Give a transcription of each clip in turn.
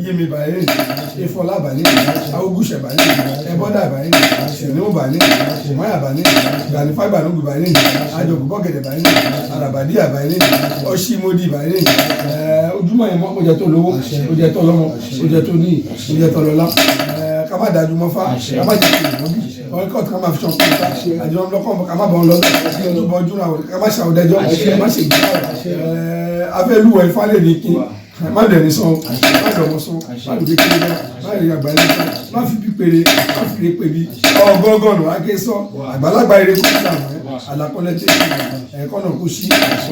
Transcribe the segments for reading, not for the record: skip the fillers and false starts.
yimi bani ifola bani awugushe bani eboda bani sinu bani umaya bani gani fagba nugu bani ajogun bọ́gẹ̀dẹ̀ bani arabadia bani oshimodi bani ojúmọ́ yẹn mo jẹ́ tó lówó mo jẹ́ tó lọ́mọ mo jẹ́ tó ní mo jẹ́ tó lọ́lá ká má dájú mọ́ fá ká má jẹ́ kí ìwọ́n bí wọ́n kọ́ ká má fi ṣan kúta àjọ ọlọ́kọ́ ká má bọ̀ lọ́dọ̀ tó bọ́ ojú náà ká má ṣàwọ́dẹ́jọ́ ká má ṣe gbà abẹ́lúwẹ̀ ìfálẹ̀ ní kí má dẹ̀ni sàn má dọ̀mọ́ sàn má lùdí kiri náà má rí àgbáyé sàn má fi pípéré má fi lè pébi ọgọ́gọ́nù agé sọ àgbàlagbà eré kó sí àwọn àlàkọ́lẹ̀ tí ẹ̀kọ́ náà kó sí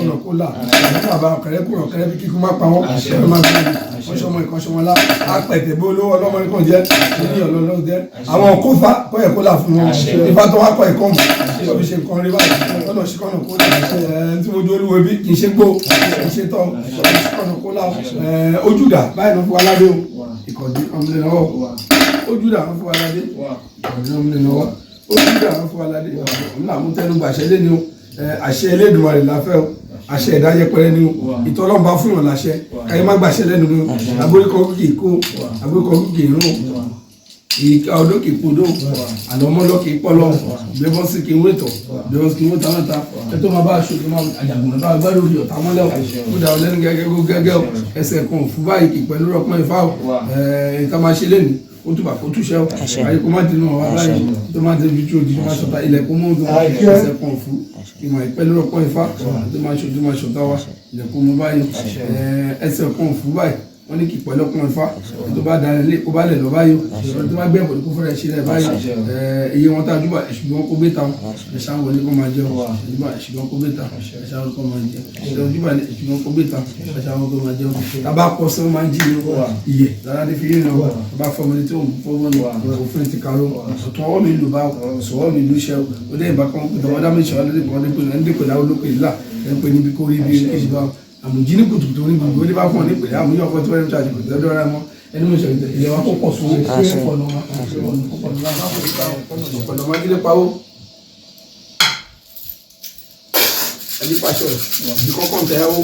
ọ̀nà kó là ẹ̀kọ́ àbá ọ̀kẹ́rẹ́ kúrò ọ̀kẹ́rẹ́ bí kíkú má pa wọ́n ẹ̀rọ má fi ọ̀ṣọ́mọ ìkọ́ṣọ́mọlá apẹ̀tẹ̀ bó lówó ọlọ́mọ nìkan jẹ́ ní ọlọ́lọ́ jẹ́ àwọn kófà kọ́ ẹ̀kọ́ là fún wọn ìfà tó wá kọ́ ẹ̀kọ́ mọ̀ tó fi ṣe nǹkan rí báyìí ọ̀nà ṣìkọ́nà kó là tí mo dúró olúwo bí kì í ṣe gbó kì í ṣe tọ́ ṣìkọ́nà kó là ojúdà báyìí ló fún wa ládé o ìkọ̀dí ọmọdé náà ojúdà wọn fún wa ládé ìkọ̀dí ọmọdé náà ojúdà wọn fún wa ládé ọ̀nà àmútẹnugbà àṣẹ lé ní o àṣẹ Elédùmarè láfẹ́ o àṣẹ ìdájẹpẹrẹ ni o ìtọ́lọ́mùbá fún yàn láṣẹ káyé má gbàṣẹ lẹ́nu ni o agbóríkọ kì í kó agbóríkọ kì í rún ìka ọdún kì í podó àná ọmọlọ kì í pọlọ ìgbẹ́bọ́n sí kì í wétọ̀ ìgbẹ́bọ́n sí kì í wétọ̀ mẹ́ta ẹtọ́ máa bá aṣọ ìgbìmọ̀ àjàgùn náà bá gbẹ́rù orí ọ̀tá mọ́lẹ̀ o ó dà ọ lẹ́nu gẹ́gẹ́ o ẹsẹ̀ kan fún báyìí kì í pẹ̀lú rọpọ́n ìfá o nǹkan máa ṣe lẹ́nu ó túbà kó túṣẹ́ o àyè kó má dínú ọ̀wá báyìí tó má débi tí òjì tó má ṣọta ilẹ̀ kó mọ́ ọdún ẹsẹ̀ kan fún ìmọ̀ ìpẹ́lú rọpọ́n ìfá tó má ṣọta wa ilẹ̀ kó mọ́ báyìí ẹsẹ̀ kan fún báyìí wọ́n ní kí pẹ̀lú ọkùnrin fa tó bá darí lé kó bá lẹ̀ lọ báyìí tó bá gbẹ́ ìbòdì kó fẹ́rẹ̀ ṣe rẹ̀ báyìí iye wọn tá a júbà ẹ̀ṣùgbọ́n kó gbé ta ẹ̀ṣà wọn ní kó máa jẹun júbà ẹ̀ṣùgbọ́n kó gbé ta ẹ̀ṣà wọn kó máa jẹun júbà ẹ̀ṣùgbọ́n kó gbé ta ẹ̀ṣà wọn kó máa jẹun tábà kọ sí wọn máa ń jí iye dára ní fi yín lọ bá fọmọdé tí òun fọwọ́ ní òfin ti karó ọ̀tún ọwọ́ mi lù bá sọ̀wọ́ mi lù ṣẹ́ ó dé ìbá kan pé tọwọ́dá mi ṣọ́ àmùjíní kùtùkùtù ní gbogbo ní bá fún ọ ní ìpìlẹ̀ àmúyọ ọkọ tí wọ́n ń ṣàjì kò tẹ́lẹ̀ rẹ mọ́ ẹni mo ṣe ilẹ̀ wa kó pọ̀ sówó ọ̀pọ̀lọpọ̀ májílé pawó ẹni pàṣọ ìdí kọ́kọ́ ń tẹ́yàwó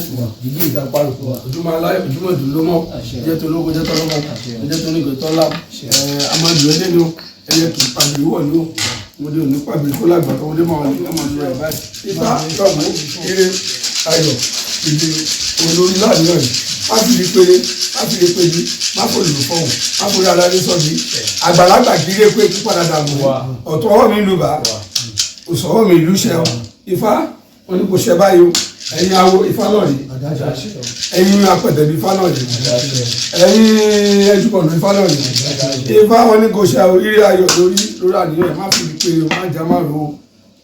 ìdí ìta parò ojúmọ́ aláyọ̀ ojúmọ́ ìdúró mọ́ jẹ́ tó lóko jẹ́ tó lọ́mọ́ jẹ́ tó nígbè tó lá amadu ẹni ni ẹyẹ kì í pàbí wọ̀ ní o mo dé òní pàbí kó lágbà tó wọlé mọ́ àwọn ọmọdé rẹ̀ báyìí ifá lọ́mọ́ eré ayọ̀ ìdí olórí láàrin náà má fi lè péré má fi lè pébi má fò lò fọhùn má fò lè aládé sọ́ọ̀bì àgbàlagbà kì í lè pé kí padà dàgbò ọ̀tún ọwọ́ mi lù bá òsọ̀wọ́ mi ìlú ṣẹ́ ọ ifá wọn ní kò ṣe báyìí o ẹ̀yin awo ifá náà rí ẹ̀yin apẹ̀tẹ̀ bí ifá náà rí ẹ̀yin ẹ̀dùkọ̀nù ifá náà rí ifá wọn ní kò ṣe oríire ayọ̀ lórí àníyàn má fi lè péré o má jà má ro o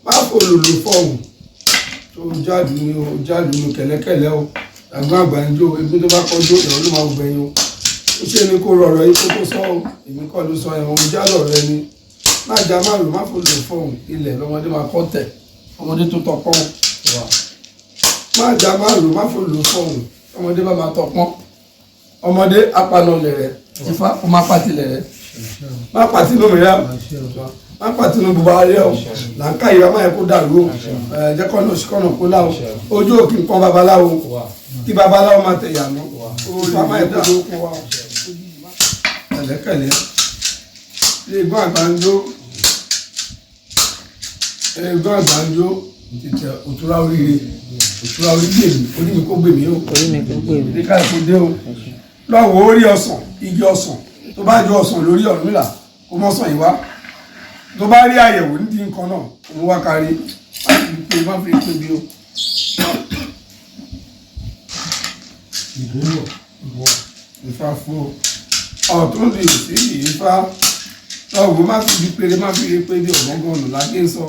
má fò lò fọhùn tó jáde ní o jáde ní kẹ̀lẹ́kẹ̀lẹ́ o àgbọn àgbàǹjo ebi tó bá kọjú ìrọ̀ ló máa gbẹ̀yìn o ó ṣe ni kó rọrọ̀ yìí kó sọ o èmi kọ́ ló sọ ẹ̀wọ̀n ojú àlọ́ rẹ ni má já má lò má fòlò fọ́ọ̀hún ilẹ̀ lọ́mọdé máa kọ́ tẹ̀ ọmọdé tó tọpọ́n má já má lò má fòlò fọ́ọ̀hún ọmọdé bá máa tọpọ́n ọmọdé apanọlẹ̀ rẹ̀ ifá kó má pàtìlẹ̀ rẹ̀ má pàtìlẹ̀ òmìnira má pàtìlẹ̀ gbogbo ayé o làǹkà ìwà máa yẹ kó dàrú o jẹ́ kọ́nà òṣìkọ́nà kó láwo ojú òkè nǹkan babaláwo kí babaláwo máa tẹ̀ yànú ìfá máa yẹ kó dúró kó wa kẹ̀lẹ́kẹ̀lẹ́ eégún àgbàǹjó títẹ̀ òtúrá oríire orí mi kó gbè mí o ní ká ẹ̀kọ́ dé o lọ́wọ́ orí ọsàn igi ọsàn tó bá jọ ọsàn lórí Ọ̀rúnmìlà kó mọ́ sàn yìí wá tó bá rí àyẹ̀wò nídìí nǹkan náà òun wá kárí má fi pé bí o. Ifá fún ọ̀tún lè sí Ifá lọ́wọ́ má fi péré má fi pé bí ọ̀gbọ́ngàn ọ̀nà lágbé sọ.